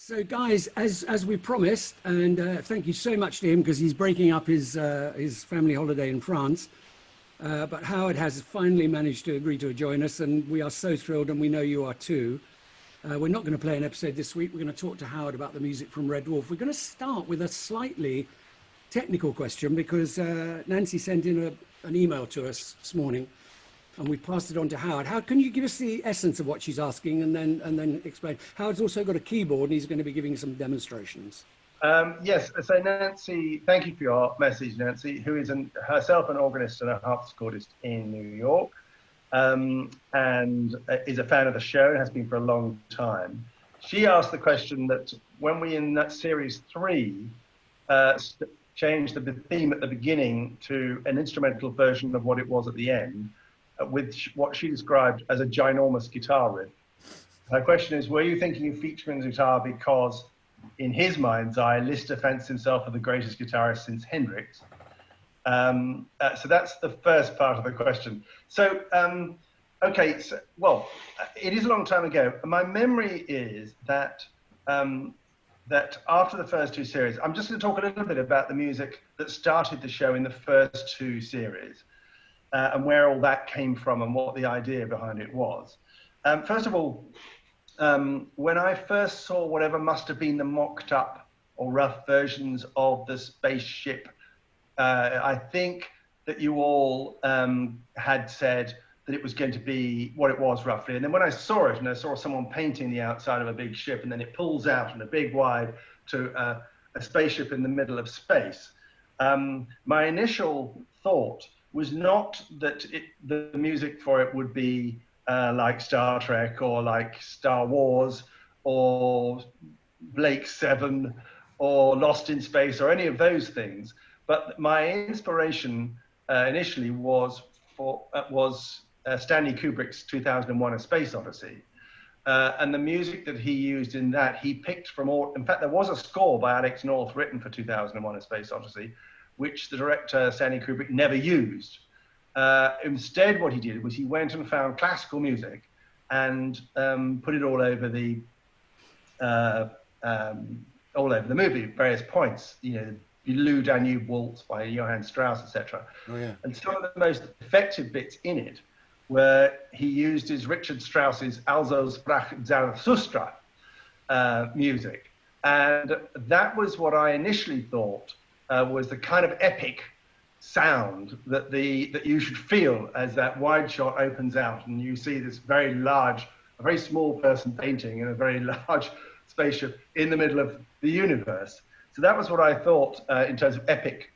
So, guys, as we promised, and thank you so much to him because he's breaking up his family holiday in France. But Howard has finally managed to agree to join us, and we are so thrilled, and we know you are too. We're not going to play an episode this week. We're going to talk to Howard about the music from Red Dwarf. We're going to start with a slightly technical question because Nancy sent in an email to us this morning, and we passed it on to Howard. How can you give us the essence of what she's asking and then explain? Howard's also got a keyboard and he's going to be giving some demonstrations. Yes, so Nancy, thank you for your message, Nancy, who is herself an organist and a harpsichordist in New York, and is a fan of the show and has been for a long time. She asked the question that when we in that series 3 changed the theme at the beginning to an instrumental version of what it was at the end, with what she described as a ginormous guitar riff. Her question is, were you thinking of featuring the guitar because, in his mind's eye, Lister fancied himself as the greatest guitarist since Hendrix? So that's the first part of the question. So, okay, so, well, it is a long time ago. My memory is that, that after the first 2 series, I'm just going to talk a little bit about the music that started the show in the first 2 series. And where all that came from and what the idea behind it was. First of all, when I first saw whatever must have been the mocked up or rough versions of the spaceship, I think that you all had said that it was going to be what it was roughly. And then when I saw it and I saw someone painting the outside of a big ship and then it pulls out in a big wide to a spaceship in the middle of space, my initial thought was not that the music for it would be like Star Trek or like Star Wars or Blake 7 or Lost in Space or any of those things. But my inspiration initially was Stanley Kubrick's 2001: A Space Odyssey. And the music that he used in that, he picked from all, in fact, there was a score by Alex North written for 2001: A Space Odyssey, which the director, Stanley Kubrick, never used. Instead, what he did was he went and found classical music and put it all over the movie at various points. You know, Lou Danube Waltz by Johann Strauss, etc. Oh, yeah. And some of the most effective bits in it where he used his Richard Strauss's Also sprach Zarathustra music. And that was what I initially thought was the kind of epic sound that you should feel as that wide shot opens out and you see this very large, a very small person painting in a very large spaceship in the middle of the universe. So that was what I thought in terms of epic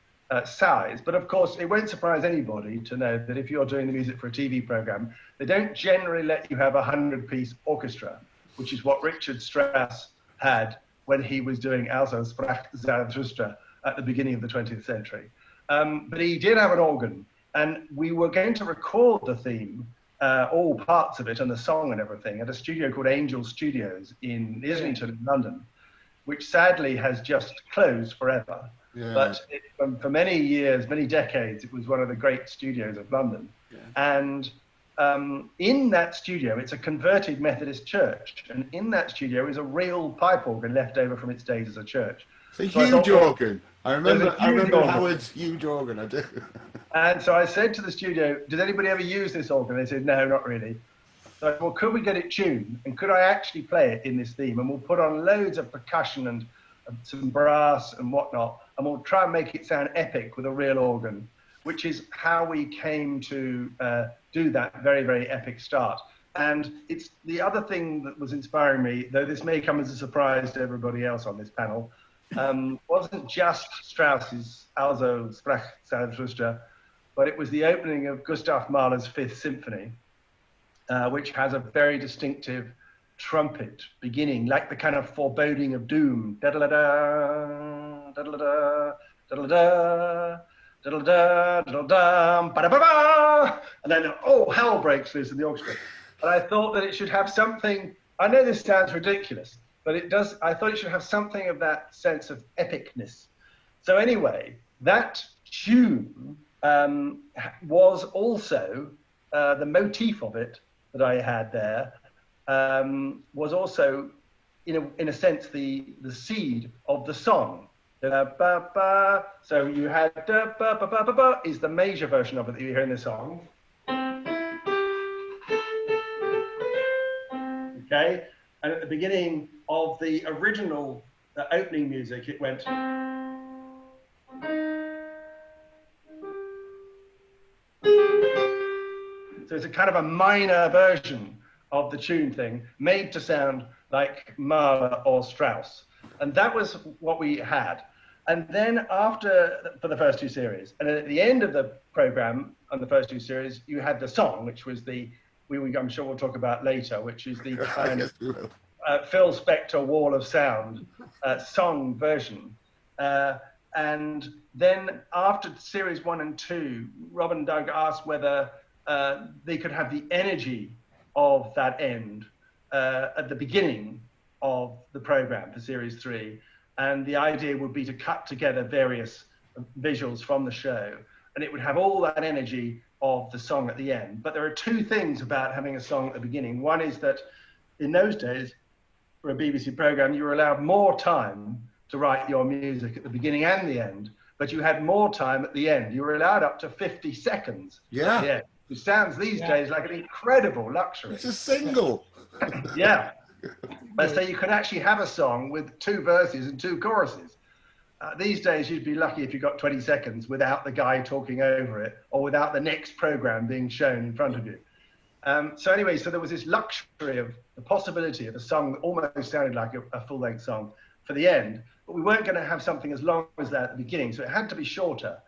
size. But of course, it won't surprise anybody to know that if you're doing the music for a TV program, they don't generally let you have a 100-piece orchestra, which is what Richard Strauss had when he was doing Also sprach Zarathustra at the beginning of the 20th century. But he did have an organ, and we were going to record the theme, all parts of it and the song and everything, at a studio called Angel Studios in Islington, in London, which sadly has just closed forever. Yeah. But for many years, many decades, it was one of the great studios of London. Yeah. And in that studio, it's a converted Methodist church. And in that studio is a real pipe organ left over from its days as a church. It's a huge organ. I remember Howard's huge organ, I do. And so I said to the studio, did anybody ever use this organ? They said, no, not really. So I said, well, could we get it tuned? And could I actually play it in this theme? And we'll put on loads of percussion and some brass and whatnot. And we'll try and make it sound epic with a real organ, which is how we came to do that very, very epic start. And it's the other thing that was inspiring me, though this may come as a surprise to everybody else on this panel, wasn't just Strauss's Also sprach Zarathustra, but it was the opening of Gustav Mahler's Fifth Symphony, which has a very distinctive trumpet beginning, like the kind of foreboding of doom. Da-da-da-da, da-da-da-da, da-da-da-da, da-da-da, da-da-da, ba-da-ba-ba, and then, oh, hell breaks loose in the orchestra. And I thought that it should have something, I know this sounds ridiculous, but it does, I thought it should have something of that sense of epicness. So anyway, that tune was also, the motif of it that I had there, was also in a sense, the seed of the song. Da, ba, ba. So you had da, ba, ba, ba, ba, ba, is the major version of it that you hear in the song. Okay, and at the beginning of the original opening music, it went. So it's a kind of a minor version of the tune thing, made to sound like Mahler or Strauss. And that was what we had. And then for the first two series, and at the end of the program on the first two series, you had the song, which was I'm sure we'll talk about later, which is the kind of Phil Spector Wall of Sound song version. And then after series 1 and 2, Rob and Doug asked whether they could have the energy of that end at the beginning of the program for series 3. And the idea would be to cut together various visuals from the show, and it would have all that energy of the song at the end. But there are two things about having a song at the beginning. One is that in those days, for a BBC program, you were allowed more time to write your music at the beginning and the end, but you had more time at the end. You were allowed up to 50 seconds at the end, which sounds these days like an incredible luxury. It's a single. Yeah. But so you could actually have a song with 2 verses and 2 choruses. These days, you'd be lucky if you got 20 seconds without the guy talking over it or without the next program being shown in front of you. So anyway, so there was this luxury of the possibility of a song that almost sounded like a full-length song for the end, but we weren't going to have something as long as that at the beginning, so it had to be shorter.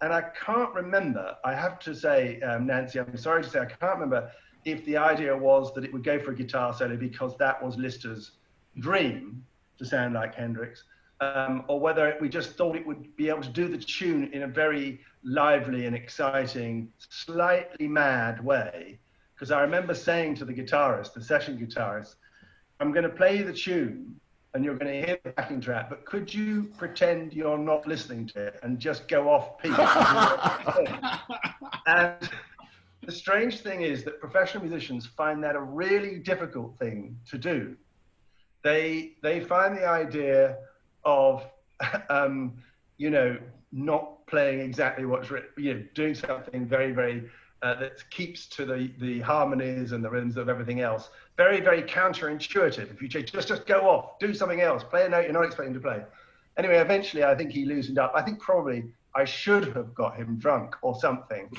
And I can't remember, I have to say, Nancy, I'm sorry to say, I can't remember if the idea was that it would go for a guitar solo because that was Liszter's dream to sound like Hendrix, or whether we just thought it would be able to do the tune in a very lively and exciting, slightly mad way. Because I remember saying to the guitarist, the session guitarist, I'm going to play the tune and you're going to hear the backing track, but could you pretend you're not listening to it and just go off beat? And the strange thing is that professional musicians find that a really difficult thing to do. They find the idea of, not playing exactly what's written, doing something very, very, that keeps to the harmonies and the rhythms of everything else. Very, very counterintuitive. If you just go off, do something else, play a note you're not expecting to play. Anyway, eventually I think he loosened up. I think probably I should have got him drunk or something.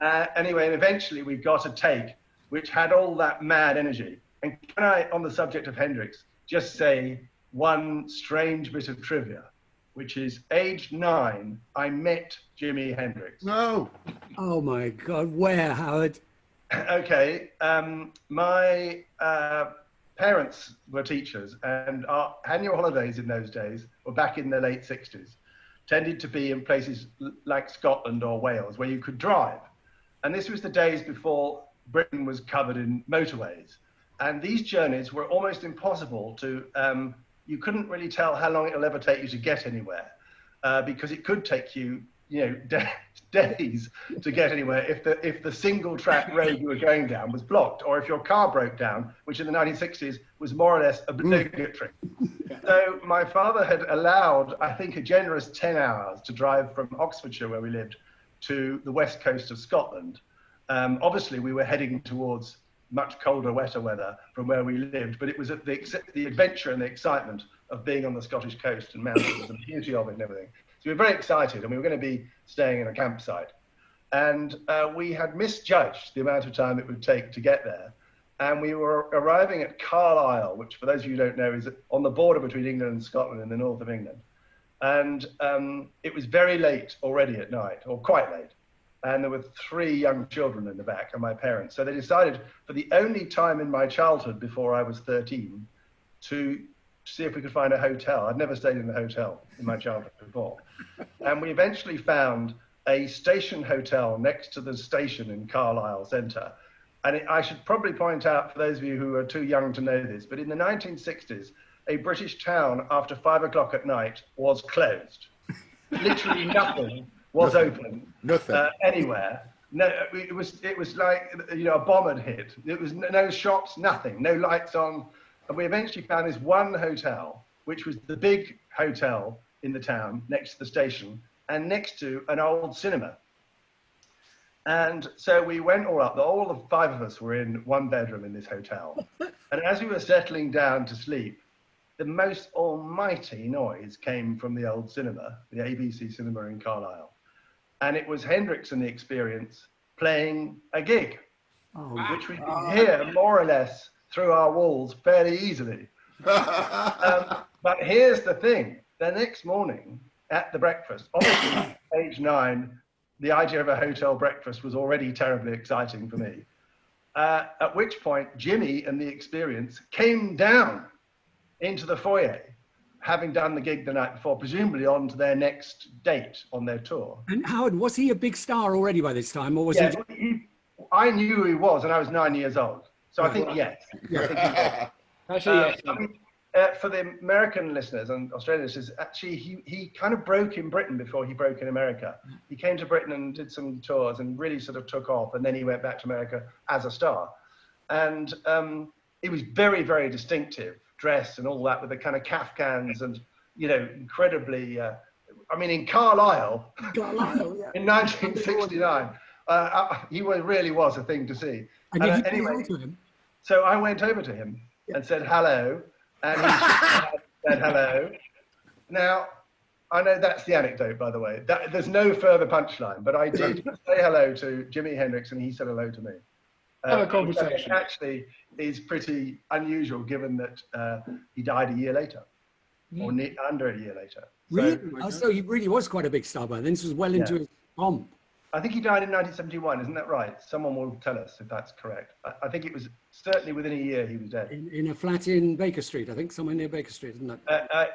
Anyway, and eventually we got a take which had all that mad energy. And can I, on the subject of Hendrix, just say one strange bit of trivia, which is aged 9, I met Jimi Hendrix. No. Oh my God, where, Howard? Okay, my parents were teachers, and our annual holidays in those days were back in the late 60s, tended to be in places like Scotland or Wales where you could drive. And this was the days before Britain was covered in motorways. And these journeys were almost impossible to, you couldn't really tell how long it'll ever take you to get anywhere, because it could take you, days to get anywhere if the single track road you were going down was blocked, or if your car broke down, which in the 1960s was more or less obligatory. So my father had allowed, I think, a generous 10 hours to drive from Oxfordshire, where we lived, to the west coast of Scotland. Obviously, we were heading towards much colder, wetter weather from where we lived, but it was the adventure and the excitement of being on the Scottish coast and mountains and the beauty of it and everything. So we were very excited, and we were going to be staying in a campsite. And we had misjudged the amount of time it would take to get there. And we were arriving at Carlisle, which, for those of you who don't know, is on the border between England and Scotland in the north of England. And it was very late already at night, or quite late. And there were 3 young children in the back and my parents. So they decided, for the only time in my childhood before I was 13, to see if we could find a hotel. I'd never stayed in a hotel in my childhood before. And we eventually found a station hotel next to the station in Carlisle Centre. And I should probably point out, for those of you who are too young to know this, but in the 1960s, a British town after 5 o'clock at night was closed. Literally nothing was open anywhere. No, it was like, a bomb had hit. It was no shops, nothing, no lights on. And we eventually found this one hotel, which was the big hotel in the town next to the station and next to an old cinema. And so we went all up, all the 5 of us were in one bedroom in this hotel. And as we were settling down to sleep, the most almighty noise came from the old cinema, the ABC cinema in Carlisle. And it was Hendrix and the Experience playing a gig, which we could hear more or less through our walls fairly easily. But here's the thing. The next morning at the breakfast, obviously age 9, the idea of a hotel breakfast was already terribly exciting for me. At which point, Jimmy and the Experience came down into the foyer, having done the gig the night before, presumably on to their next date on their tour. And Howard, was he a big star already by this time, or was he? I knew who he was, and I was 9 years old. So I think yes. Yeah. I think he was. Actually, yes. I mean, for the American listeners and Australian listeners, actually, he kind of broke in Britain before he broke in America. He came to Britain and did some tours and really sort of took off, and then he went back to America as a star. And it was very, very distinctive dress and all that with the kind of Kafkans and, you know, incredibly, I mean, in Carlisle, Yeah. in 1969, he really was a thing to see. And did you anyway, to him? so I went over to him and said hello, and he said hello. Now, I know that's the anecdote, by the way. There's no further punchline, but I did say hello to Jimi Hendrix, and he said hello to me. Have a conversation. Actually, is pretty unusual given that he died a year later, or under a year later. Really? So he really was quite a big star by then. This was well into his pomp. I think he died in 1971, isn't that right? Someone will tell us if that's correct. I think it was certainly within a year he was dead. In a flat in Baker Street, I think, somewhere near Baker Street, isn't it?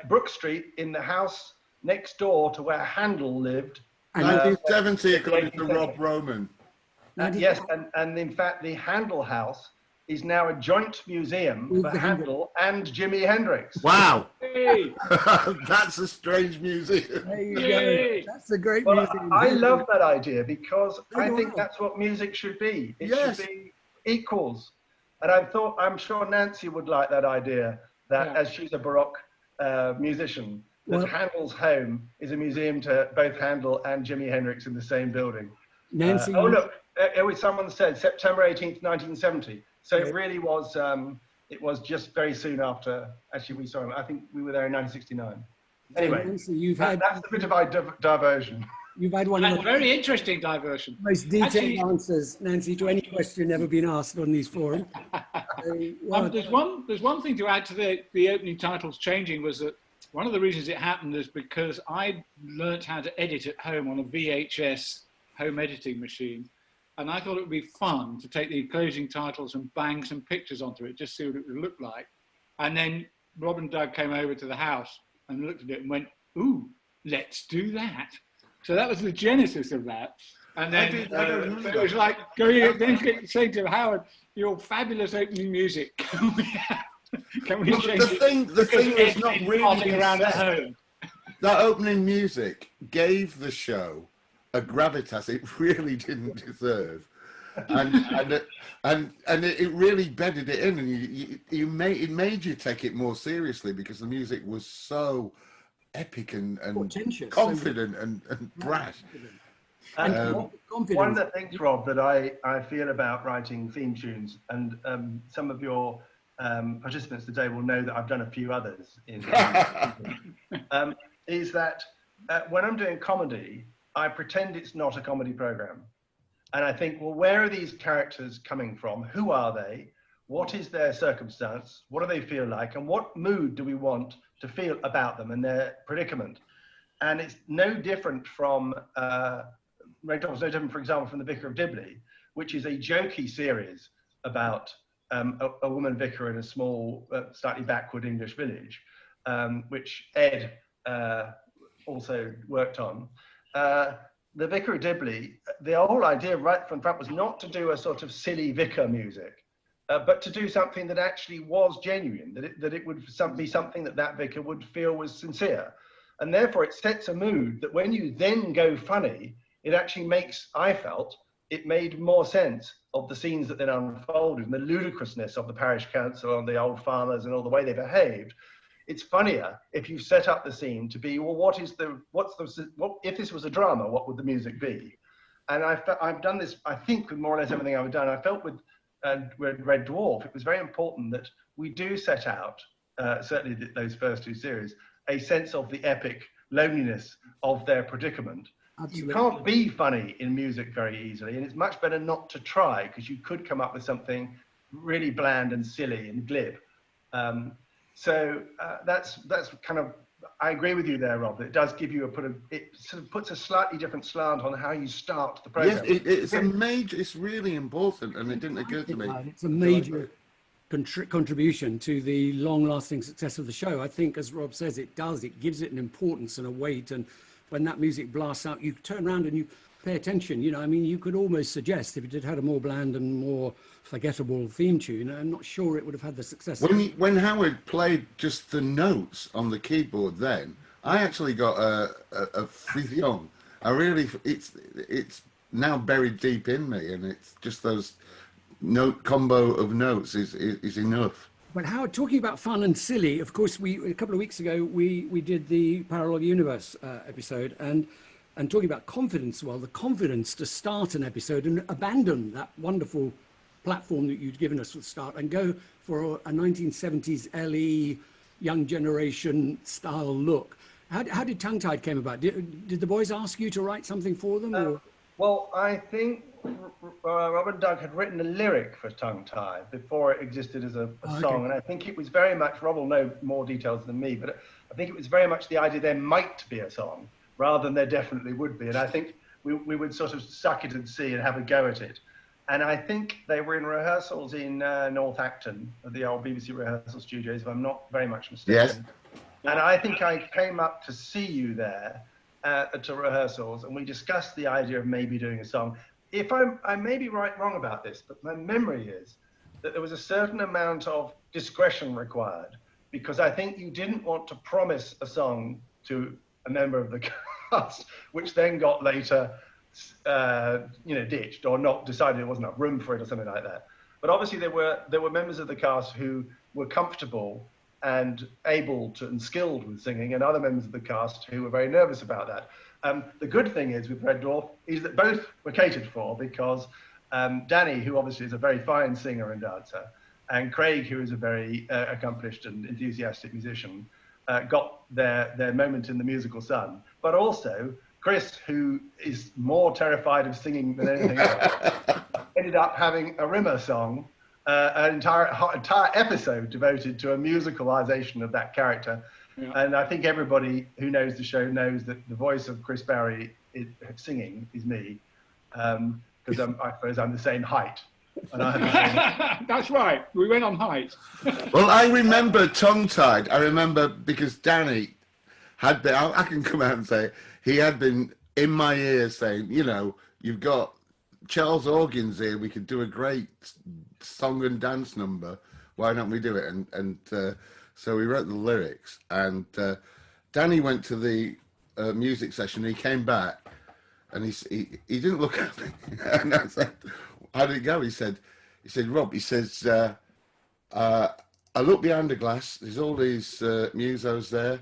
Brook Street, in the house next door to where Handel lived. 1970, according to Rob Roman. Yes, and in fact, the Handel house is now a joint museum for Handel and Jimi Hendrix. Wow. Hey. That's a strange museum. There you Yay. go. That's a great Well, museum. I love that idea because I do think I. that's what music should be. It Yes. should be equals. And I'm sure Nancy would like that idea, that as she's a Baroque musician, that Handel's home is a museum to both Handel and Jimi Hendrix in the same building. Nancy. Oh, look, someone said September 18th, 1970. So it really was, it was just very soon after, actually we saw him. I think we were there in 1969. Anyway, Nancy, that's a bit of a diversion. You've had one of And the very interesting diversion. most detailed Actually- answers, Nancy, to any question ever been asked on these forums. There's one thing to add to the opening titles changing was that one of the reasons it happened is because I learnt how to edit at home on a VHS home editing machine. And I thought it would be fun to take the closing titles and bang some pictures onto it, just see what it would look like. And then Rob and Doug came over to the house and looked at it and went, ooh, let's do that. So that was the genesis of that. And then it was like saying to Howard, your fabulous opening music. Can we change it? The thing is not really around at home. That opening music gave the show a gravitas it really didn't deserve, and it really bedded it in, and it made you take it more seriously because the music was so epic and confident and brash. And one of the things, Rob, that I feel about writing theme tunes, and some of your participants today will know that I've done a few others, is that when I'm doing comedy, I pretend it's not a comedy program. And I think, well, where are these characters coming from? Who are they? What is their circumstance? What do they feel like? And what mood do we want to feel about them and their predicament? And it's no different from, Red Dwarf is no different, for example, from The Vicar of Dibley, which is a jokey series about a woman vicar in a small, slightly backward English village, which Ed also worked on. The Vicar of Dibley, the whole idea right from the front was not to do a sort of silly vicar music, but to do something that actually was genuine, that it would be something that vicar would feel was sincere. And therefore it sets a mood that when you then go funny, it actually makes, I felt, it made more sense of the scenes that then unfolded and the ludicrousness of the parish council and the old farmers and all the way they behaved, it's funnier if you set up the scene to be, well, what if this was a drama, what would the music be? And I've done this, I think, with more or less everything I've done. I felt with Red Dwarf, it was very important that we do set out, certainly those first two series, a sense of the epic loneliness of their predicament. Absolutely. You can't be funny in music very easily, and it's much better not to try, because you could come up with something really bland and silly and glib. So that's kind of, I agree with you there, Rob. It does give you it sort of puts a slightly different slant on how you start the program. Yes, it's really important, and it didn't occur to me. It's a major contribution to the long-lasting success of the show. I think, as Rob says, it gives it an importance and a weight, and when that music blasts out, you turn around and you pay attention. You know, I mean, you could almost suggest if it had a more bland and more forgettable theme tune, I'm not sure it would have had the success. When Howard played just the notes on the keyboard, then I actually got a frisson. It's now buried deep in me, and it's just those combo of notes is enough. But Howard, talking about fun and silly, of course, a couple of weeks ago we did the Parallel Universe episode, and talking about confidence. Well, the confidence to start an episode and abandon that wonderful platform that you'd given us at the start and go for a 1970s LE young generation style look. How did Tongue Tied came about? Did the boys ask you to write something for them? Or? Well, I think Rob and Doug had written a lyric for Tongue Tied before it existed as a song. And I think it was very much, Rob will know more details than me, but I think it was very much the idea there might be a song rather than there definitely would be. And I think we would sort of suck it and see and have a go at it. And I think they were in rehearsals in North Acton, at the old BBC rehearsal studios, if I'm not very much mistaken. Yes. And I think I came up to see you there to rehearsals, and we discussed the idea of maybe doing a song. If I may be wrong about this, but my memory is that there was a certain amount of discretion required, because I think you didn't want to promise a song to a member of the cast, which then got later ditched or not, decided there wasn't enough room for it or something like that. But obviously there were members of the cast who were comfortable and able to and skilled with singing, and other members of the cast who were very nervous about that. The good thing is with Red Dwarf is that both were catered for, because Danny, who obviously is a very fine singer and dancer, and Craig, who is a very accomplished and enthusiastic musician, got their moment in the musical sun. But also Chris, who is more terrified of singing than anything else, ended up having a Rimmer song, an entire episode devoted to a musicalization of that character. Yeah. And I think everybody who knows the show knows that the voice of Chris Barry singing is me, because I suppose I'm the same height. And I have the same... That's right. We went on height. Well, I remember Tongue Tied. I remember because Danny had been, I can come out and say, he had been in my ear saying, you know, you've got Charles Organs here. We could do a great song and dance number. Why don't we do it? And so we wrote the lyrics. And Danny went to the music session. He came back, and he didn't look at me. And I said, "How did it go?" He said, "Rob," he says, "I look behind the glass. There's all these musos there,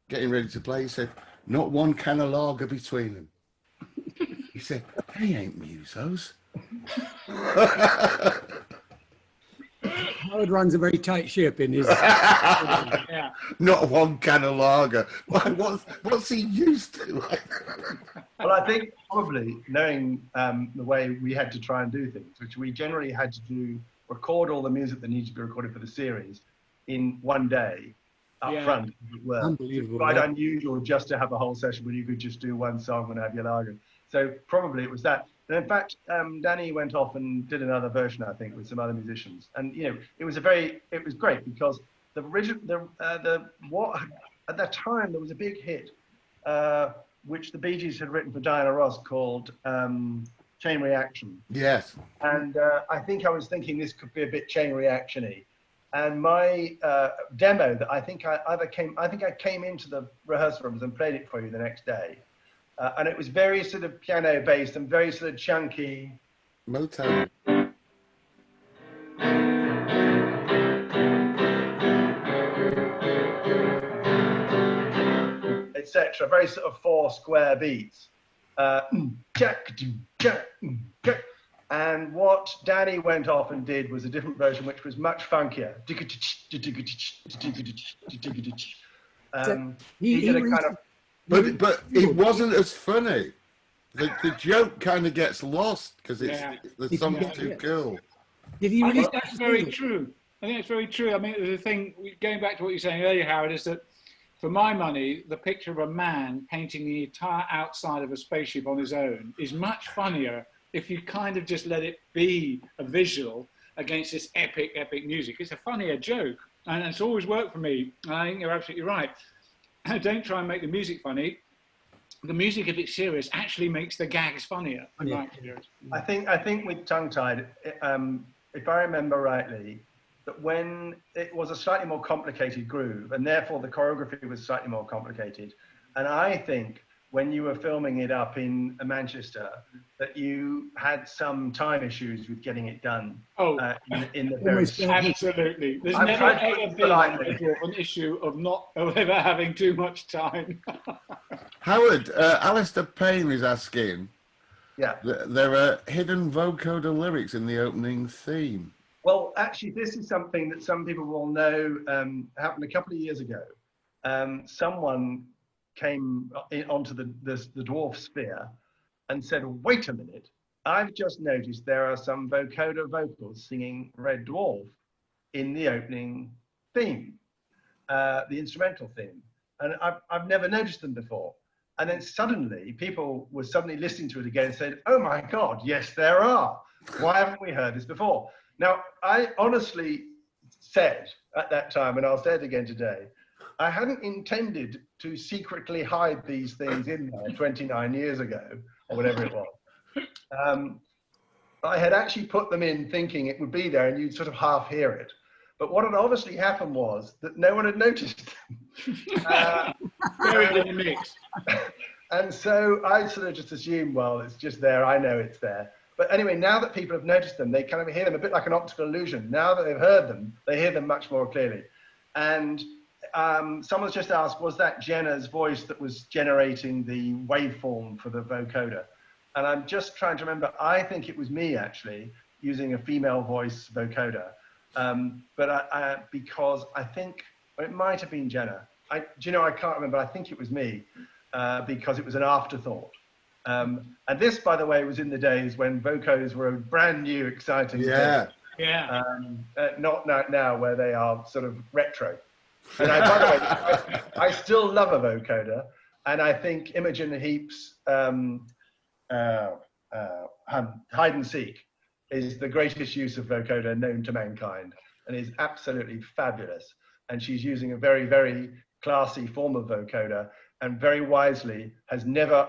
getting ready to play." He said, "Not one can of lager between them." He said, "They ain't musos." Howard runs a very tight ship in his... Yeah. Not one can of lager. What's he used to? Well, I think probably knowing the way we had to try and do things, which we generally had to record all the music that needed to be recorded for the series in one day up front, as it were. Unbelievable. It's quite unusual just to have a whole session where you could just do one song and have your lager. So probably it was that. And in fact, Danny went off and did another version, I think, with some other musicians. And you know, it was great because the original, at that time there was a big hit, which the Bee Gees had written for Diana Ross called Chain Reaction. Yes. And I think I was thinking this could be a bit chain reaction-y. And my demo that I think I came into the rehearsal rooms and played it for you the next day. And it was very sort of piano based and very sort of chunky. Motown. etc. Very sort of 4 square beats. And what Danny went off and did was a different version, which was much funkier. He did a kind of... But it wasn't as funny. The joke kind of gets lost because the song's too cool. I think that's very true. I think it's very true. I mean, the thing, going back to what you were saying earlier, Howard, is that for my money, the picture of a man painting the entire outside of a spaceship on his own is much funnier if you kind of just let it be a visual against this epic, epic music. It's a funnier joke, and it's always worked for me. I think you're absolutely right. Don't try and make the music funny. The music, if it's serious, actually makes the gags funnier. Yeah. I think with Tongue Tied, if I remember rightly, that when it was a slightly more complicated groove, and therefore the choreography was slightly more complicated. And I think when you were filming it up in Manchester, that you had some time issues with getting it done. In the very absolutely. There's never ever been an issue of ever having too much time. Howard, Alistair Payne is asking. Yeah. There are hidden vocoder lyrics in the opening theme. Well, actually, this is something that some people will know happened a couple of years ago. Someone came onto the dwarf sphere and said, wait a minute, I've just noticed there are some vocoder vocals singing Red Dwarf in the opening theme, the instrumental theme. And I've never noticed them before. And then suddenly, people were suddenly listening to it again and said, oh my God, yes, there are. Why haven't we heard this before? Now, I honestly said at that time, and I'll say it again today, I hadn't intended to secretly hide these things in there 29 years ago, or whatever it was. I had actually put them in thinking it would be there and you'd sort of half hear it. But what had obviously happened was that no one had noticed them. Buried in the mix. And so I sort of just assumed, well, it's just there, I know it's there. But anyway, now that people have noticed them, they kind of hear them a bit like an optical illusion. Now that they've heard them, they hear them much more clearly. And someone's just asked, was that Jenna's voice that was generating the waveform for the vocoder? And I'm just trying to remember, I think it was me actually, using a female voice vocoder. Because I think, well, it might have been Jenna. Do you know, I can't remember, I think it was me, because it was an afterthought. And this, by the way, was in the days when vocoders were a brand new, exciting thing. Yeah. Not now where they are sort of retro. And by the way, I still love a vocoder, and I think Imogen Heap's hide and seek is the greatest use of vocoder known to mankind, and is absolutely fabulous. And she's using a very, very classy form of vocoder, and very wisely has never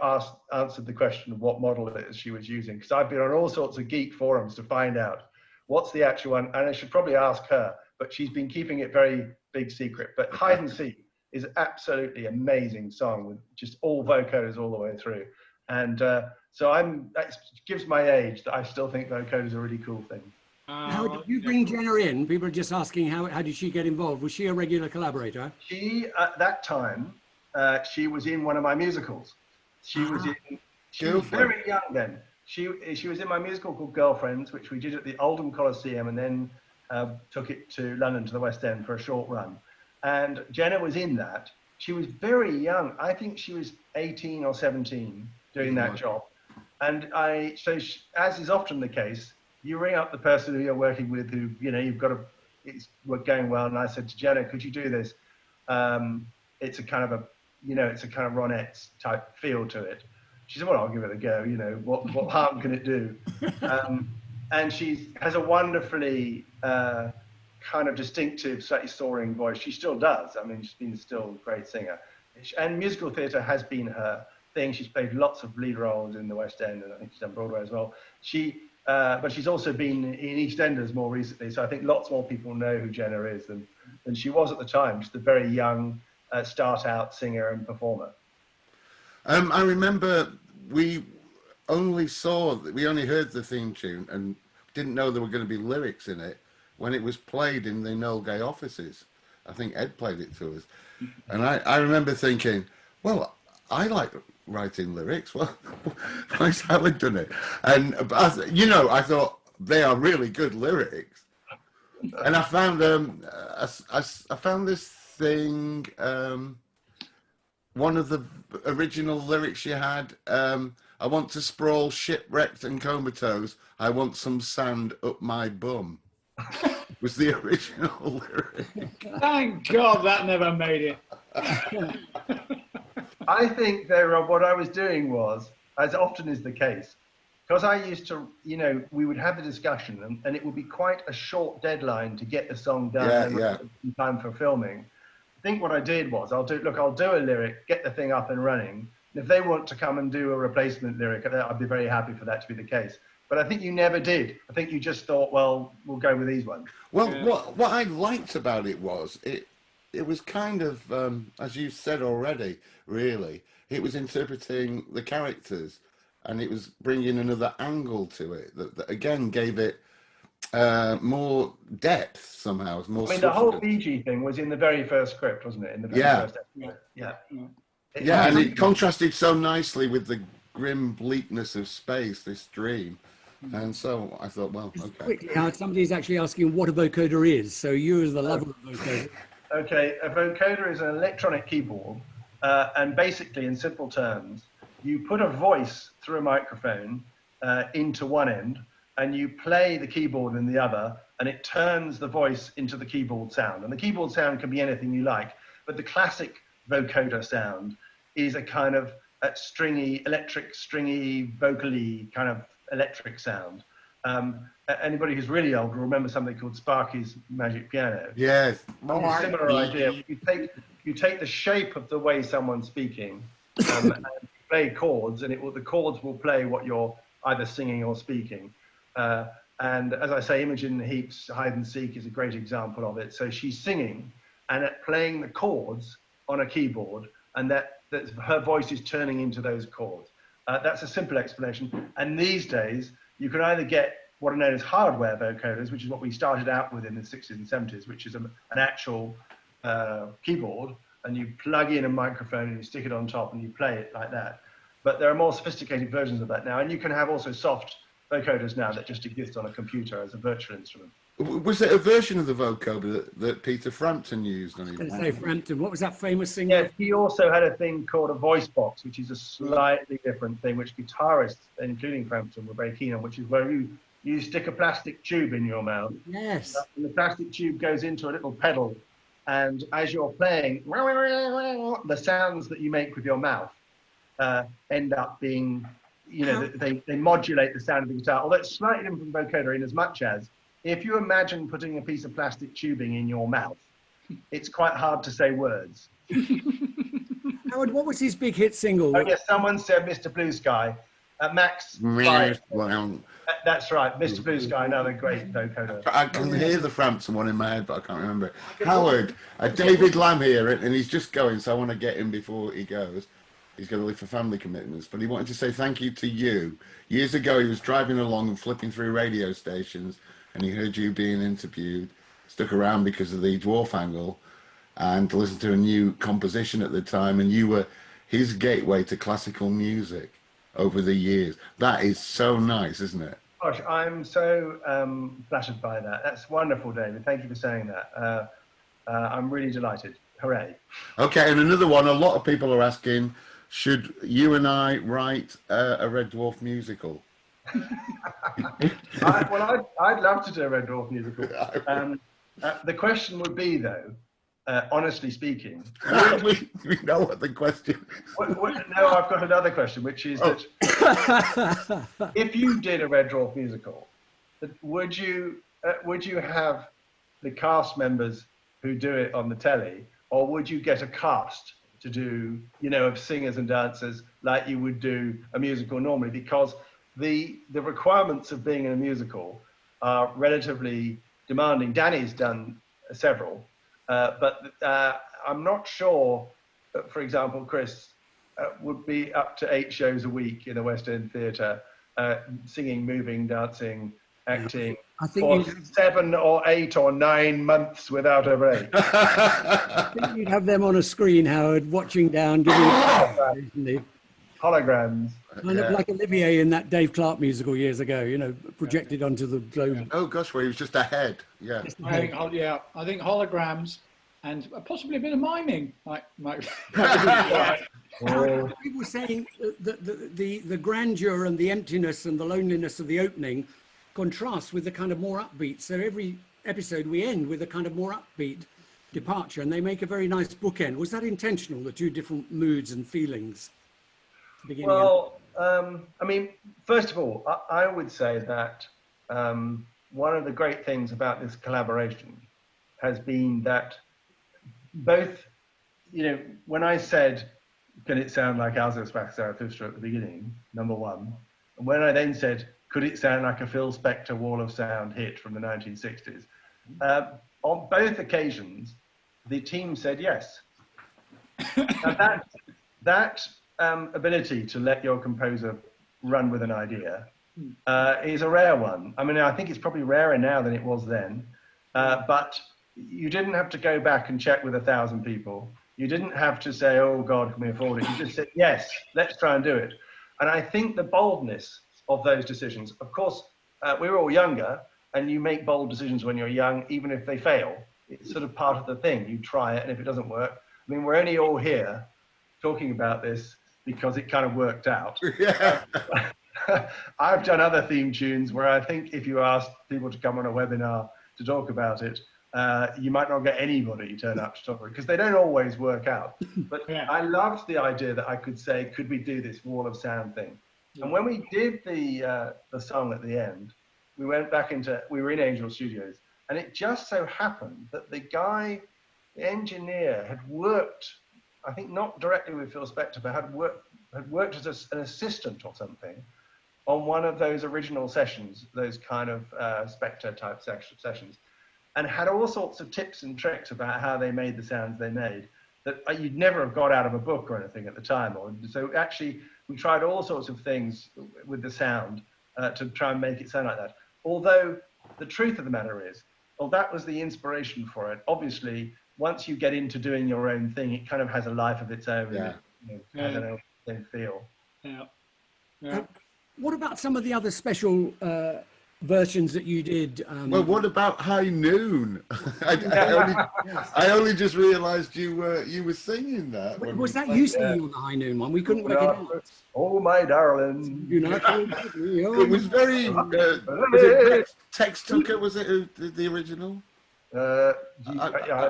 answered the question of what model it is she was using. Because I've been on all sorts of geek forums to find out what's the actual one, and I should probably ask her, but she's been keeping it very big secret. But Hide and Seek is absolutely amazing song with just all vocoders all the way through. And so that gives my age that I still think vocoder is a really cool thing. How did you bring Jenna in? People are just asking, how did she get involved? Was she a regular collaborator? She, at that time, she was in one of my musicals. She was very young then. She was in my musical called Girlfriends, which we did at the Oldham Coliseum, and then took it to London, to the West End, for a short run. And Jenna was in that. She was very young. I think she was 18 or 17 doing that job. And as is often the case, you ring up the person who you're working with, who, you know, it's going well. And I said to Jenna, could you do this? It's a kind of Ronettes type feel to it. She said, well, I'll give it a go. You know, what harm can it do? And she has a wonderfully kind of distinctive, slightly soaring voice. She still does. I mean, she's been still a great singer. And musical theatre has been her thing. She's played lots of lead roles in the West End, and I think she's done Broadway as well. But she's also been in EastEnders more recently. So I think lots more people know who Jenna is than she was at the time. Just a very young start-out singer and performer. I remember we only heard the theme tune and didn't know there were going to be lyrics in it when it was played in the Noel Gay offices. I think Ed played it to us. And I remember thinking, Well, I like writing lyrics. Well, why's Howard done it? And you know, I thought they are really good lyrics. And I found I found this thing. One of the original lyrics you had. I want to sprawl shipwrecked and comatose. I want some sand up my bum. Was the original lyric. Thank God that never made it. I think what I was doing was, as often is the case, because I used to, you know, we would have the discussion and it would be quite a short deadline to get the song done in time for filming. I think what I did was, I'll do a lyric, get the thing up and running. And if they want to come and do a replacement lyric, I'd be very happy for that to be the case. But I think you never did. I think you just thought, well, we'll go with these ones. Well, what I liked about it was it was kind of, as you said already, really, it was interpreting the characters and it was bringing another angle to it that again gave it more depth somehow. More I mean, the whole Fiji thing was in the very first script, wasn't it? In the very first episode. Yeah, and it contrasted so nicely with the grim bleakness of space, this dream. And so I thought, well, okay. Quickly, Howard, somebody's actually asking what a vocoder is. So you as the lover of vocoder. Okay, a vocoder is an electronic keyboard. And basically, in simple terms, you put a voice through a microphone into one end, and you play the keyboard in the other, and it turns the voice into the keyboard sound. And the keyboard sound can be anything you like, but the classic vocoder sound is a kind of electric, stringy, vocally kind of electric sound. Anybody who's really old will remember something called Sparky's Magic Piano. Yes. Similar idea. You take the shape of the way someone's speaking and play chords, and the chords will play what you're either singing or speaking. And as I say, Imogen Heap's Hide and Seek is a great example of it. So she's singing and playing the chords on a keyboard, and that her voice is turning into those chords. That's a simple explanation. And these days, you can either get what are known as hardware vocoders, which is what we started out with in the 60s and 70s, which is an actual keyboard, and you plug in a microphone and you stick it on top and you play it like that. But there are more sophisticated versions of that now, and you can have also soft vocoders now that just exist on a computer as a virtual instrument. Was there a version of the vocoder that Peter Frampton used on his? I was going to say Frampton. What was that famous thing? Yeah, he also had a thing called a voice box, which is a slightly different thing, which guitarists, including Frampton, were very keen on, which is where you stick a plastic tube in your mouth. Yes. And the plastic tube goes into a little pedal, and as you're playing, the sounds that you make with your mouth end up being, you know, they modulate the sound of the guitar. Although it's slightly different from vocoder in as much as, if you imagine putting a piece of plastic tubing in your mouth, it's quite hard to say words. Howard, what was his big hit single? Oh, yes, someone said Mr. Blue Sky. Max. That's right, Mr. Blue Sky, another great vocoder. I can hear the Frampton one in my head, but I can't remember it. Howard, David Lamb here, and he's just going, so I want to get him before he goes. He's going to leave for family commitments, but he wanted to say thank you to you. Years ago, he was driving along and flipping through radio stations, and he heard you being interviewed, stuck around because of the Dwarf angle, and listened to a new composition at the time, and you were his gateway to classical music over the years. That is so nice, isn't it? Gosh, I'm so flattered by that. That's wonderful, David. Thank you for saying that. I'm really delighted. Hooray. Okay, and another one, a lot of people are asking, should you and I write a Red Dwarf musical? I'd love to do a Red Dwarf musical. The question would be, though, honestly speaking, we know what the question is. No, I've got another question, which is that if you did a Red Dwarf musical, would you have the cast members who do it on the telly, or would you get a cast to do, you know, of singers and dancers like you would do a musical normally? Because the requirements of being in a musical are relatively demanding. Danny's done several, but I'm not sure that, for example, Chris would be up to 8 shows a week in a West End theatre, singing, moving, dancing, acting I think for 7 or 8 or 9 months without a break. I think you'd have them on a screen, Howard, watching down, giving Holograms. Kind of like Olivier in that Dave Clark musical years ago, you know, projected onto the globe. Yeah. Oh gosh, where he was just ahead. Yeah. I think holograms and possibly a bit of miming might People saying that the grandeur and the emptiness and the loneliness of the opening contrasts with the kind of more upbeat. So every episode we end with a kind of more upbeat departure, and they make a very nice bookend. Was that intentional, the two different moods and feelings? Well, I mean, first of all, I would say that one of the great things about this collaboration has been that both, you know, when I said, can it sound like Alsace Zarathustra at the beginning, number one, and when I then said, could it sound like a Phil Spector Wall of Sound hit from the 1960s, on both occasions, the team said yes. Now that ability to let your composer run with an idea is a rare one. I mean, I think it's probably rarer now than it was then, but you didn't have to go back and check with 1,000 people. You didn't have to say, oh God, can we afford it? You just said, yes, let's try and do it. And I think the boldness of those decisions, of course, we were all younger, and you make bold decisions when you're young, even if they fail. It's sort of part of the thing. You try it, and if it doesn't work, I mean, we're only all here talking about this because it kind of worked out. Yeah. I've done other theme tunes where I think if you asked people to come on a webinar to talk about it, you might not get anybody to turn up to talk about it because they don't always work out. But yeah. I loved the idea that I could say, could we do this wall of sound thing? Yeah. And when we did the song at the end, we went back we were in Angel Studios, and it just so happened that the engineer had worked, I think not directly with Phil Spector, but had worked as an assistant or something on one of those original sessions, those kind of Spector type sessions, and had all sorts of tips and tricks about how they made the sounds they made that you'd never have got out of a book or anything at the time. So actually, we tried all sorts of things with the sound to try and make it sound like that. Although the truth of the matter is, well, that was the inspiration for it. Obviously, once you get into doing your own thing, it kind of has a life of its own. Yeah. Has an own feel. Yeah. Yeah. What about some of the other special versions that you did? Well, what about High Noon? I only just realised you were singing that. Was that you singing on the High Noon one? We couldn't work it out. Oh, my darling. It was very... was it Tex Tucker, was it the original? I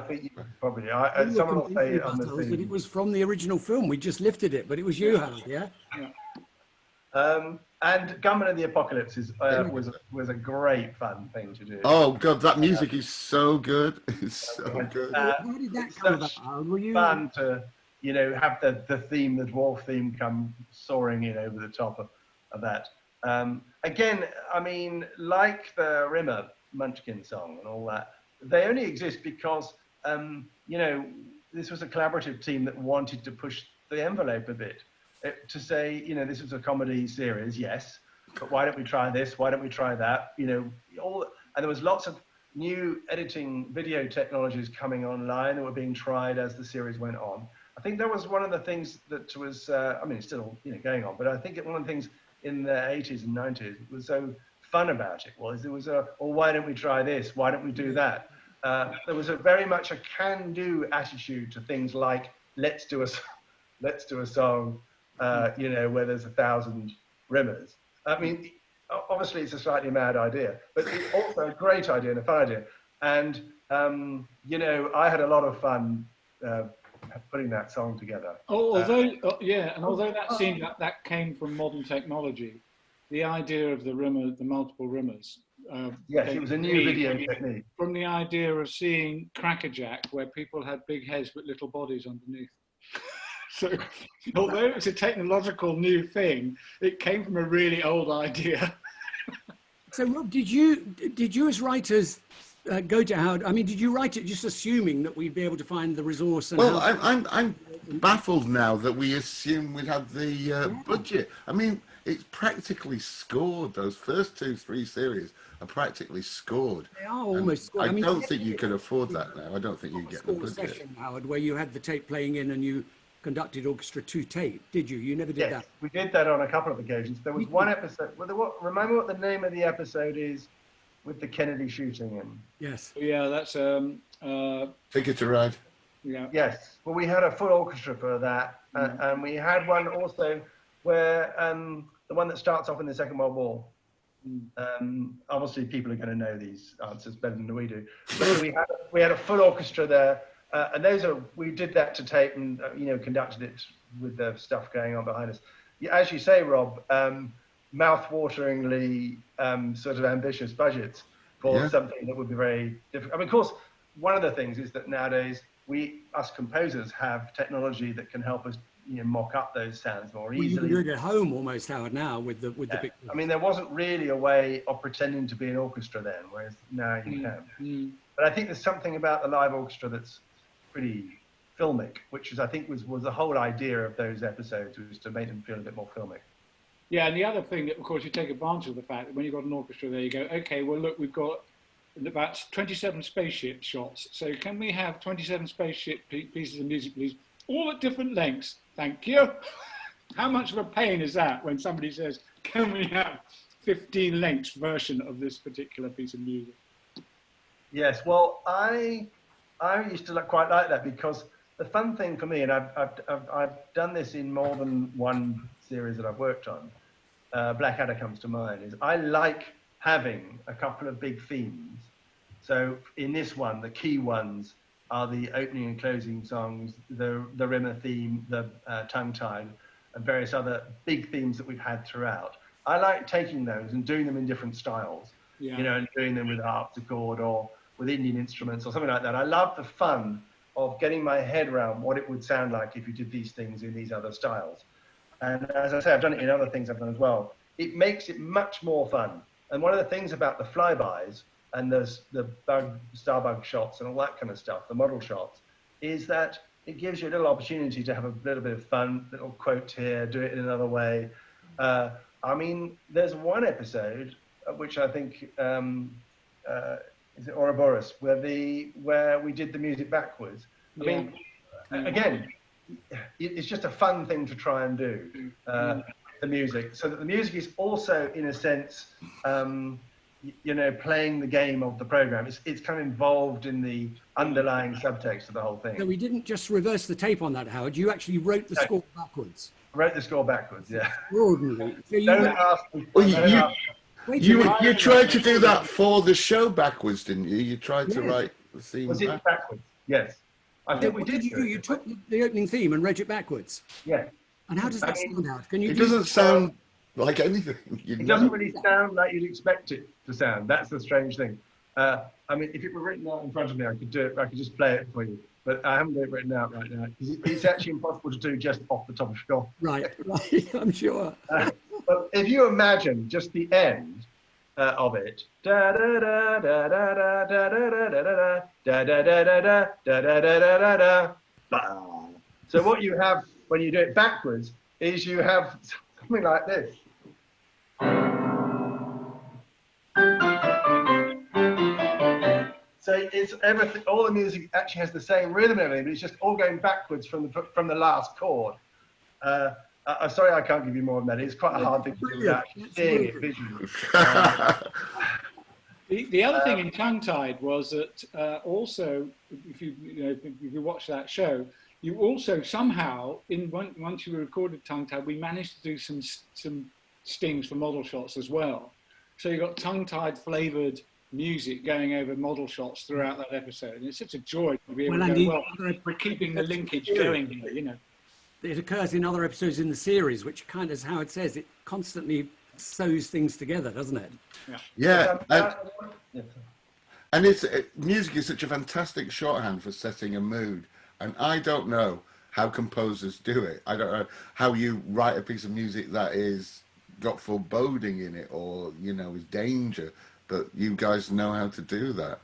think you probably. Someone will say it on the thing. That it was from the original film. We just lifted it, but it was you, Howard, yeah? And Gunman of the Apocalypse was a great fun thing to do. Oh God, that music is so good. It's so good. How did that come about? Were you fun to have the theme, the dwarf theme, come soaring in over the top of that. Again, I mean, like the Rimmer Munchkin song and all that, they only exist because this was a collaborative team that wanted to push the envelope a bit. To say, this is a comedy series, yes, but why don't we try this? Why don't we try that? And there was lots of new editing video technologies coming online that were being tried as the series went on. I think that was one of the things that was, it's still going on, but I think one of the things in the 80s and 90s that was so fun about it was there was why don't we try this? Why don't we do that? There was very much a can-do attitude to things like let's do a song. Where there's 1,000 rimmers. I mean, obviously it's a slightly mad idea, but it's also a great idea and a fun idea. And, I had a lot of fun putting that song together. Although that seemed that came from modern technology, the idea of the multiple rimmers. Yes, it was a new video technique. From the idea of seeing Crackerjack, where people had big heads but little bodies underneath. So, although it's a technological new thing, it came from a really old idea. So, Rob, did you as writers go to Howard? I mean, did you write it just assuming that we'd be able to find the resource? Well, I'm baffled now that we assume we'd have the budget. I mean, it's practically scored. Those first 2-3 series are practically scored. They are almost scored. I mean, don't think you can afford that now. I don't think you get the budget. Session, Howard, where you had the tape playing in and you conducted orchestra to tape, did you? You never did that. We did that on a couple of occasions. There was one episode. Remember what the name of the episode is with the Kennedy shooting in? Yes. Yeah, that's Ticket to Ride. Yeah. Yes. Well, we had a full orchestra for that, and we had one also where the one that starts off in the Second World War. Obviously, people are going to know these answers better than we do. But we had a full orchestra there, and we did that to tape and conducted it with the stuff going on behind us. As you say, Rob, mouth-wateringly sort of ambitious budgets for something that would be very difficult. I mean, of course, one of the things is that nowadays us composers have technology that can help us mock up those sounds more easily. You can do it at home almost, Howard, now with the big. I mean, there wasn't really a way of pretending to be an orchestra then, whereas now you can. But I think there's something about the live orchestra that's pretty filmic, which is, I think, was the whole idea of those episodes, was to make them feel a bit more filmic. Yeah, and the other thing that, of course, you take advantage of the fact that when you've got an orchestra there, you go, okay, well, look, we've got about 27 spaceship shots. So can we have 27 spaceship pieces of music, please, all at different lengths? Thank you. How much of a pain is that when somebody says, can we have 15 lengths version of this particular piece of music? Yes, well, I used to quite like that, because the fun thing for me, and I've done this in more than one series that I've worked on, Blackadder comes to mind, is I like having a couple of big themes. So in this one, the key ones are the opening and closing songs, the Rimmer theme, the Tongue-Tied, and various other big themes that we've had throughout. I like taking those and doing them in different styles, and doing them with harpsichord or with Indian instruments or something like that. I love the fun of getting my head around what it would sound like if you did these things in these other styles. And as I say, I've done it in other things I've done as well. It makes it much more fun. And one of the things about the flybys and the starbug shots and all that kind of stuff, the model shots, is that it gives you a little opportunity to have a little bit of fun, little quote here, do it in another way. I mean, there's one episode, which I think, is it Ouroboros, where we did the music backwards. I mean, again, it's just a fun thing to try and do, the music, so that the music is also, in a sense, playing the game of the program. It's kind of involved in the underlying subtext of the whole thing. So we didn't just reverse the tape on that, Howard. You actually wrote the score backwards. I wrote the score backwards, yeah. Extraordinary. So you tried to do that for the show backwards, didn't you? You tried to write the theme backwards? Yes. I think we what did. You do? You took the opening theme and read it backwards. Yeah. And how does that sound out? Can you? It doesn't sound like anything. It doesn't really sound like you'd expect it to sound. That's the strange thing. I mean, if it were written out in front of me, I could do it. I could just play it for you. But I haven't got it written out right now. It's actually impossible to do just off the top of your head. Right. I'm sure. But if you imagine just the end of it, da da da da da da da da da da da da da da da da da. So what you have when you do it backwards is you have something like this. So it's everything. All the music actually has the same rhythm and everything, but it's just all going backwards from the last chord. I'm sorry, I can't give you more than that. It's quite a hard thing to do without seeing it visually. The other thing in Tongue-Tied was that also, if you watch that show, you also somehow, once you recorded Tongue-Tied, we managed to do some stings for model shots as well. So you got Tongue-Tied flavoured music going over model shots throughout that episode, and it's such a joy to be able to go, we're keeping the linkage going here, It occurs in other episodes in the series, which kind of, as Howard says, it constantly sews things together, doesn't it? Yeah. And music is such a fantastic shorthand for setting a mood, and I don't know how composers do it. I don't know how you write a piece of music that is got foreboding in it, or is danger, but you guys know how to do that.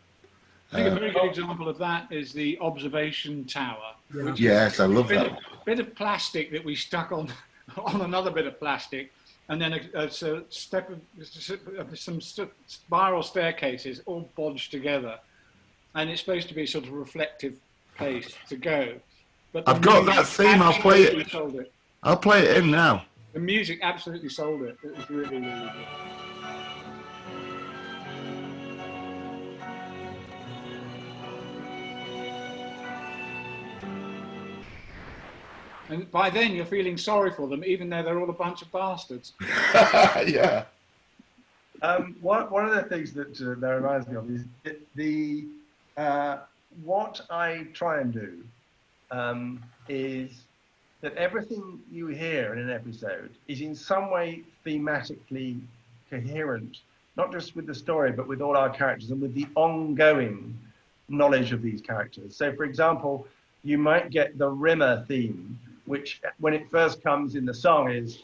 I think a very good example of that is the observation tower. Yes, I love that. Bit of plastic that we stuck on another bit of plastic, and then some spiral staircases all bodged together, and it's supposed to be sort of a reflective place to go. But I've got that theme. I'll play it. Sold it. I'll play it in now. The music absolutely sold it. It was really, really good. And by then you're feeling sorry for them, even though they're all a bunch of bastards. Yeah. One of the things that reminds me of is what I try and do is that everything you hear in an episode is in some way thematically coherent, not just with the story, but with all our characters and with the ongoing knowledge of these characters. So, for example, you might get the Rimmer theme, which when it first comes in the song is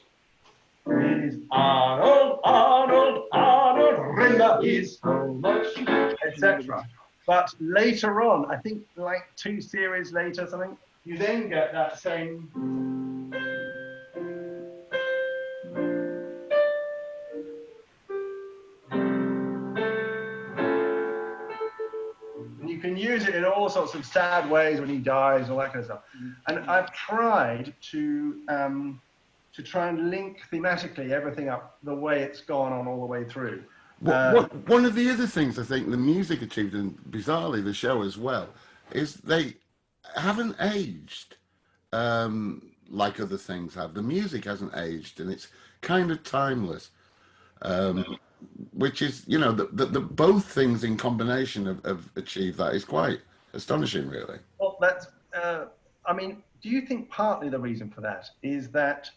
Arnold, Arnold, Arnold, Rimmer is so much, etc. But later on, I think like 2 series later, something, you then get that same. And you can use it in all sorts of sad ways when he dies, all that kind of stuff. And I've tried to try and link thematically everything up the way it's gone on all the way through. One of the other things I think the music achieved, and bizarrely the show as well, is they haven't aged like other things have. The music hasn't aged, and it's kind of timeless, which is, you know, the both things in combination have achieved that is quite astonishing, really. Well, that's, I mean, do you think partly the reason for that is that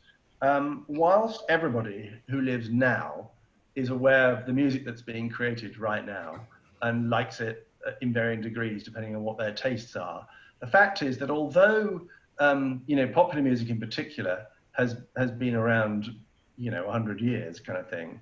whilst everybody who lives now is aware of the music that's being created right now and likes it in varying degrees depending on what their tastes are, the fact is that although you know, popular music in particular has been around, you know, 100 years kind of thing,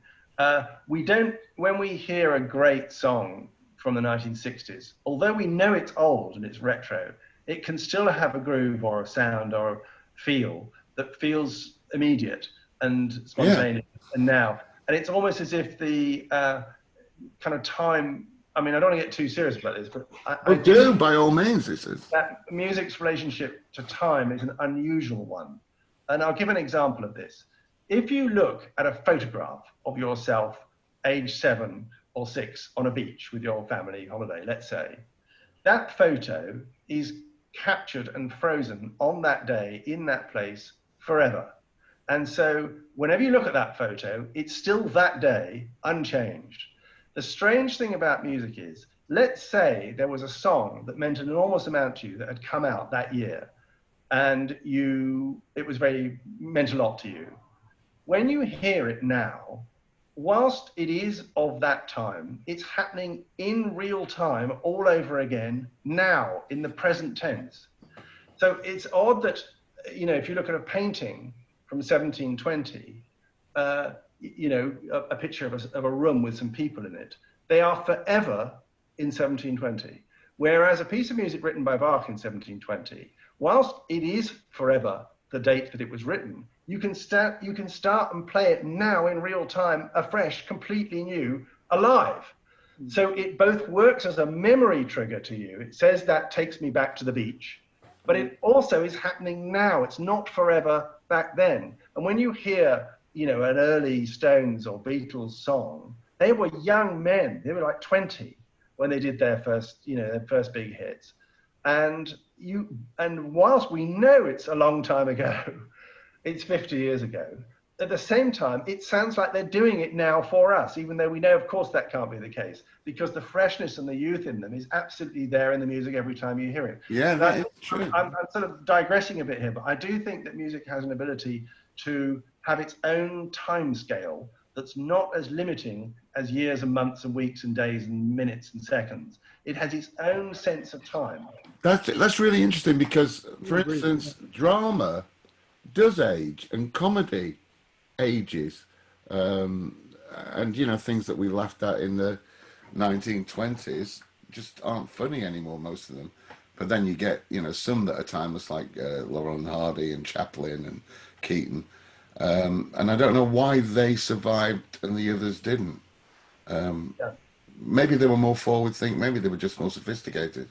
we don't, when we hear a great song from the 1960s, although we know it's old and it's retro, it can still have a groove or a sound or a feel that feels immediate and spontaneous. And now, and it's almost as if the kind of time, I mean, I don't want to get too serious about this, but I do, by all means, this is. That music's relationship to time is an unusual one. And I'll give an example of this. If you look at a photograph of yourself, age 7 or 6, on a beach with your family holiday, let's say, that photo is captured and frozen on that day, in that place, forever. And so whenever you look at that photo, it's still that day, unchanged. The strange thing about music is, let's say there was a song that meant an enormous amount to you that had come out that year, and it meant a lot to you. When you hear it now, whilst it is of that time, it's happening in real time all over again now, in the present tense. So it's odd that, you know, if you look at a painting from 1720, you know, a picture of a room with some people in it, they are forever in 1720. Whereas a piece of music written by Bach in 1720, whilst it is forever the date that it was written, you can start and play it now in real time, afresh, completely new, alive. So it both works as a memory trigger to you. It says that takes me back to the beach, but it also is happening now. It's not forever back then. And when you hear, you know, an early Stones or Beatles song, they were young men. They were like 20 when they did their first, you know, their first big hits. And whilst we know it's a long time ago, it's 50 years ago, at the same time, it sounds like they're doing it now for us, even though we know, of course, that can't be the case, because the freshness and the youth in them is absolutely there in the music every time you hear it. Yeah, that is true. I'm sort of digressing a bit here, but I do think that music has an ability to have its own time scale that's not as limiting as years and months and weeks and days and minutes and seconds. It has its own sense of time. That's really interesting because, for instance, drama does age and comedy ages, and you know, things that we laughed at in the 1920s just aren't funny anymore, most of them. But then you get, you know, some that are timeless, like Laurel and Hardy and Chaplin and Keaton. And I don't know why they survived and the others didn't. Yeah. Maybe they were more forward thinking, maybe they were just more sophisticated.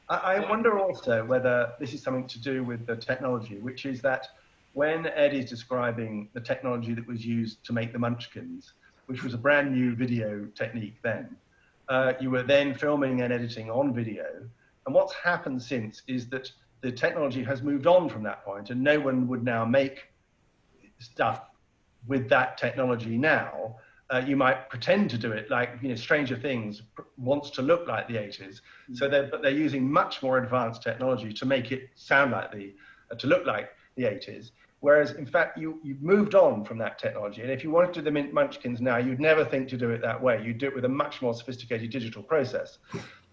I wonder also whether this is something to do with the technology, which is that when Ed is describing the technology that was used to make the Munchkins, which was a brand new video technique then, you were then filming and editing on video. And what's happened since is that the technology has moved on from that point, and no one would now make stuff with that technology now. You might pretend to do it, like, you know, Stranger Things wants to look like the 80s. So but they're using much more advanced technology to make it sound like to look like the 80s. Whereas in fact, you've moved on from that technology. And if you wanted to do the Munchkins now, you'd never think to do it that way. You'd do it with a much more sophisticated digital process.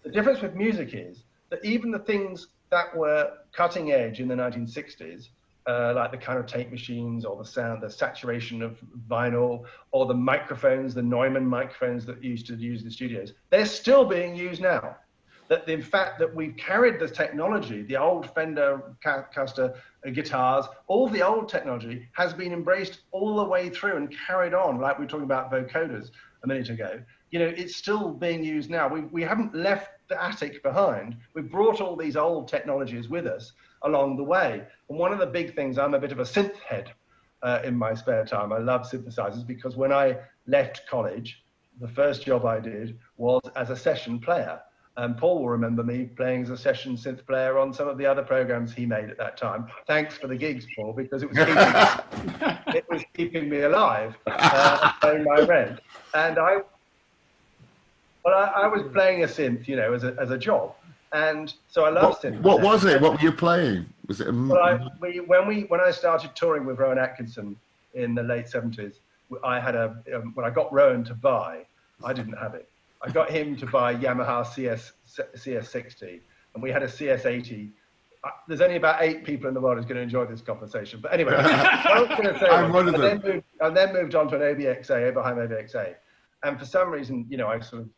The difference with music is that even the things that were cutting edge in the 1960s, like the kind of tape machines or the sound, the saturation of vinyl, or the microphones, the Neumann microphones that used to use in the studios, they're still being used now. That in fact that we've carried this technology, the old Fender Custer guitars, all the old technology has been embraced all the way through and carried on, like we were talking about vocoders a minute ago. You know, it's still being used now. We haven't left the attic behind. We've brought all these old technologies with us along the way. And one of the big things, I'm a bit of a synth head in my spare time. I love synthesizers because when I left college, the first job I did was as a session player. And Paul will remember me playing as a session synth player on some of the other programs he made at that time. Thanks for the gigs, Paul, because it was keeping me alive, paying my rent. And I was playing a synth, you know, as a job. And so I love synth. What was it? What were you playing? Was it? When I started touring with Rowan Atkinson in the late 70s, I had when I got Rowan to buy, I didn't have it. I got him to buy Yamaha CS60, and we had a CS80. There's only about 8 people in the world who's going to enjoy this conversation. But anyway, I was going to say, I'm one of them. And then moved on to an ABXA, Oberheim ABXA. And for some reason, you know, I sort of,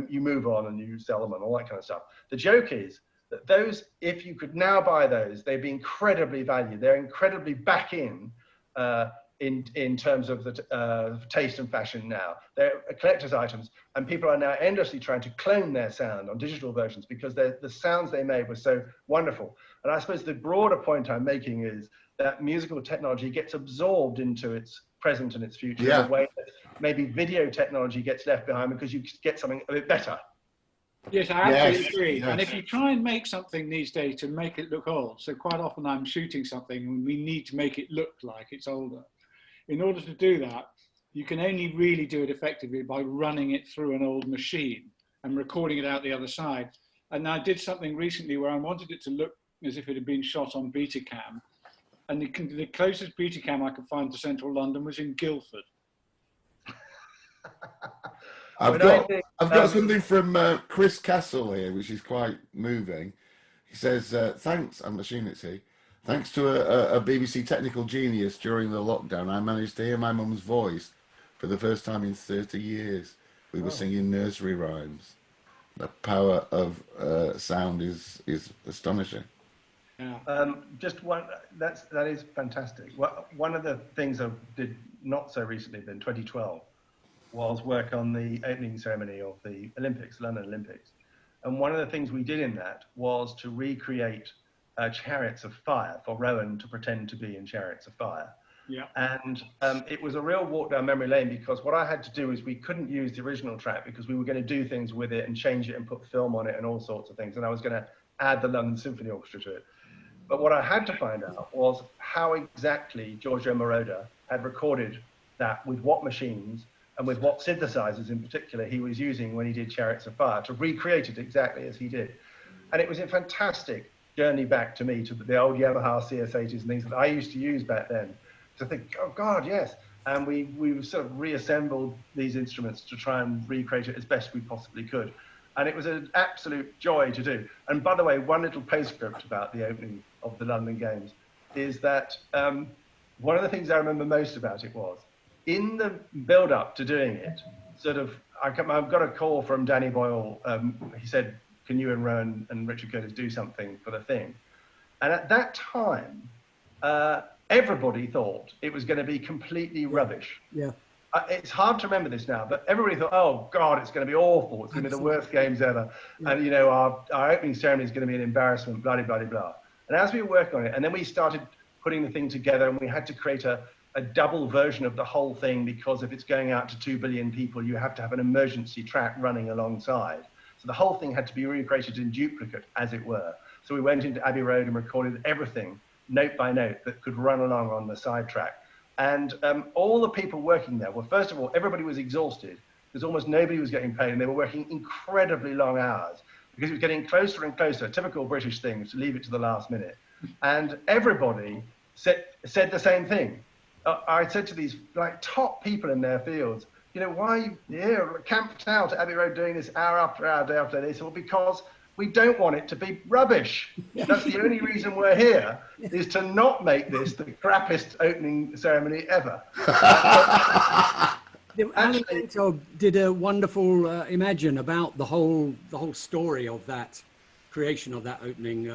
you move on and you sell them and all that kind of stuff. The joke is that those, if you could now buy those, they'd be incredibly valued. They're incredibly back in terms of the taste and fashion now. They're collector's items, and people are now endlessly trying to clone their sound on digital versions because the sounds they made were so wonderful. And I suppose the broader point I'm making is that musical technology gets absorbed into its present and its future in a way that maybe video technology gets left behind because you get something a bit better. Yes, I absolutely agree. Yes. And if you try and make something these days to make it look old, so quite often I'm shooting something and we need to make it look like it's older. In order to do that, you can only really do it effectively by running it through an old machine and recording it out the other side. And I did something recently where I wanted it to look as if it had been shot on Betacam. And the closest Betacam I could find to central London was in Guildford. I've got something from Chris Castle here, which is quite moving. He says, thanks, I'm assuming it's he, thanks to a BBC technical genius during the lockdown, I managed to hear my mum's voice for the first time in 30 years. We were singing nursery rhymes. The power of sound is astonishing. Yeah. Just one, that is fantastic. One of the things I did not so recently, in 2012, was work on the opening ceremony of the Olympics, London Olympics. And one of the things we did in that was to recreate Chariots of Fire for Rowan to pretend to be in Chariots of Fire. Yeah. And it was a real walk down memory lane because what I had to do is we couldn't use the original track because we were going to do things with it and change it and put film on it and all sorts of things. And I was going to add the London Symphony Orchestra to it. But what I had to find out was how exactly Giorgio Moroder had recorded that, with what machines and with what synthesizers in particular he was using when he did Chariots of Fire, to recreate it exactly as he did. And it was a fantastic journey back to me, to the old Yamaha CS80s and things that I used to use back then. To think, oh God, yes. And we sort of reassembled these instruments to try and recreate it as best we possibly could. And it was an absolute joy to do. And by the way, one little postscript about the opening of the London Games is that one of the things I remember most about it was, in the build-up to doing it, sort of, I've got a call from Danny Boyle. He said, can you and Rowan and Richard Curtis do something for the thing? And at that time, everybody thought it was going to be completely rubbish. Yeah. It's hard to remember this now, but everybody thought, oh God, it's going to be awful. It's going to be the worst games ever. Yeah. And, you know, our opening ceremony is going to be an embarrassment, blah, blah, blah, blah. And as we were working on it, and then we started putting the thing together, and we had to create a double version of the whole thing, because if it's going out to 2 billion people, you have to have an emergency track running alongside. So the whole thing had to be recreated in duplicate, as it were. So we went into Abbey Road and recorded everything, note by note, that could run along on the side track. And all the people working there, well, first of all, everybody was exhausted because almost nobody was getting paid, and they were working incredibly long hours because it was getting closer and closer, typical British thing, to leave it to the last minute. And everybody said the same thing. I said to these like top people in their fields, you know, why are you here camped out at Abbey Road doing this hour after hour, day after day? They said, well, because we don't want it to be rubbish. That's the only reason we're here, is to not make this the crappiest opening ceremony ever. Actually, did a wonderful imagine about the whole story of that creation of that opening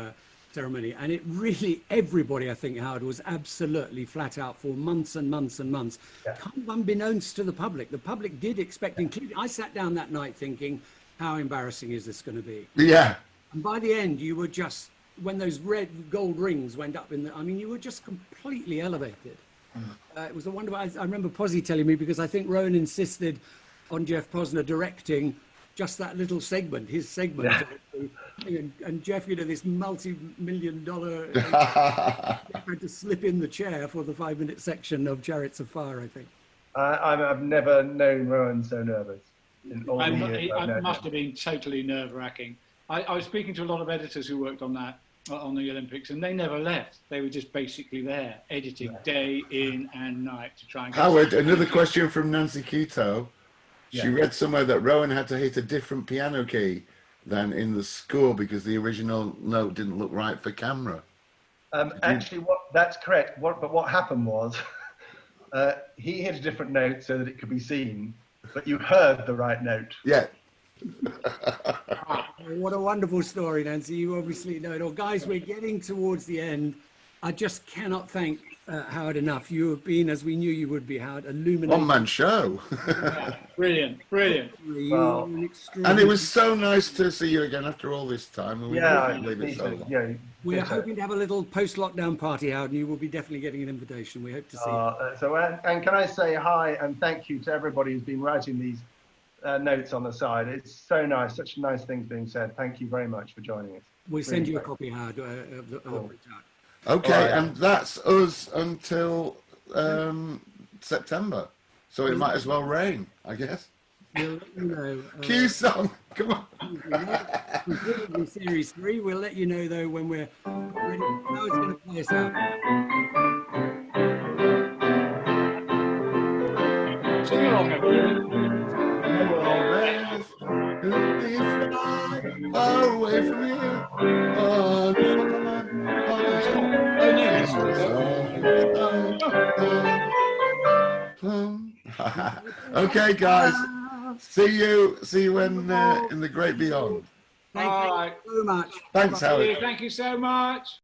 ceremony, and it really, everybody, I think, Howard, was absolutely flat out for months and months and months. Yeah. Kind of unbeknownst to the public did expect, including, I sat down that night thinking, how embarrassing is this going to be? Yeah. And by the end, you were just, when those red gold rings went up in the, I mean, you were just completely elevated. It was a wonderful, I remember Posy telling me, because I think Rowan insisted on Jeff Posner directing just that little segment, his segment. Yeah. And Jeff, you know, this multi-million-dollar, had to slip in the chair for the 5-minute section of Chariots of Fire, I think. I've never known Rowan so nervous. It must have been totally nerve-wracking. I was speaking to a lot of editors who worked on that, on the Olympics, and they never left. They were just basically there, editing day in and night to try and get... Howard, another question from Nancy Quito. She read somewhere that Rowan had to hit a different piano key than in the score because the original note didn't look right for camera. Actually, that's correct. But what happened was he hit a different note so that it could be seen, but you heard the right note. Yeah. What a wonderful story, Nancy. You obviously know it all. Guys, we're getting towards the end. I just cannot thank Howard enough. You have been, as we knew you would be, Howard, illuminating. One-man show. Yeah, brilliant, brilliant. Well, and it was so nice to see you again after all this time. And we're hoping to have a little post-lockdown party, Howard, and you will be definitely getting an invitation. We hope to see you. And can I say hi and thank you to everybody who's been writing these notes on the side. It's so nice, such nice things being said. Thank you very much for joining us. We'll send you a copy, Howard, of the Okay, right. And that's us until September. So it might as well rain, I guess. We'll let you know. Cue song, come on. Completely Series 3. We'll let you know, though, when we're ready. Howard's going to play us out. Sing along, everybody. Far away from you. Okay, guys. See you when in the great beyond. Thank you so much. Thanks, Howard. Thank you so much.